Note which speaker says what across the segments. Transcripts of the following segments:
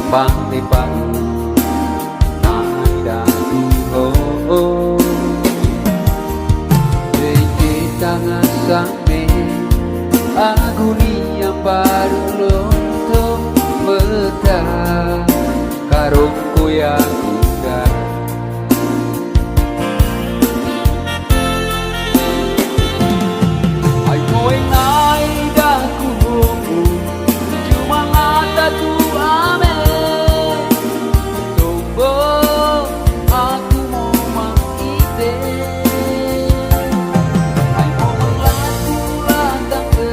Speaker 1: Pandi pau naida oh Deke tangan same aguni yang baru lonto meta karungku yang indah. Ay mo'y naida ko cuma ngata tu ame Tumbo aku mau mangite Ay mo'y laku latang ke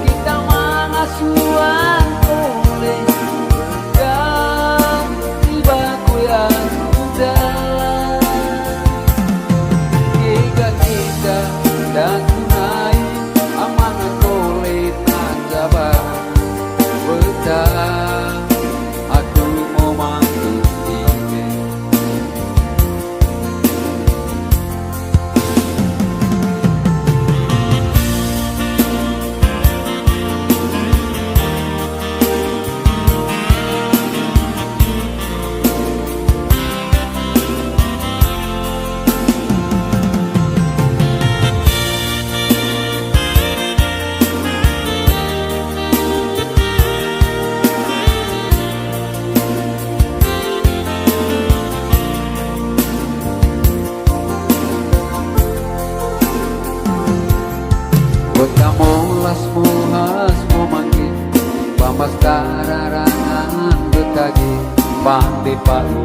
Speaker 1: kita mangasuan oleh dan tiba ku yang udah kita dan tunai amanah kolet najabah betah aku mau mantu ime Betamolas muhas momangki Bambas kararangan betagi Pandi pau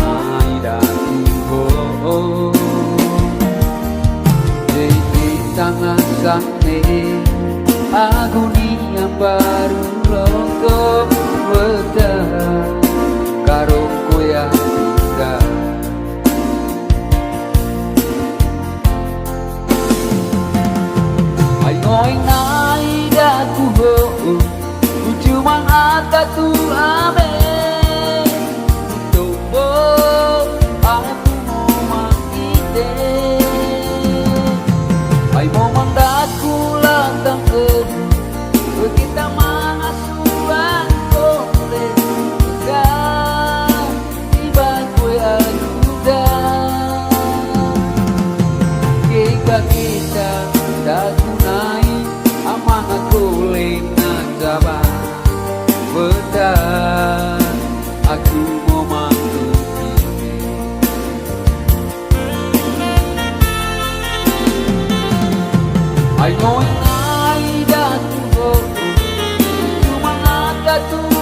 Speaker 1: naida tuho Jadi tangan sane aguni yang baru lontok wedah karungku yang indah. Ay ngo'y naida ko cuma ngata tu ame Tumbo aku mau mangite Ay mo mandaku latang ke kita mangasuan oleh tiba kue ajudan kita dah tunai amanah kulit najabah betah aku mau mantu ini ay ngo'y naida tu cuma ngata tu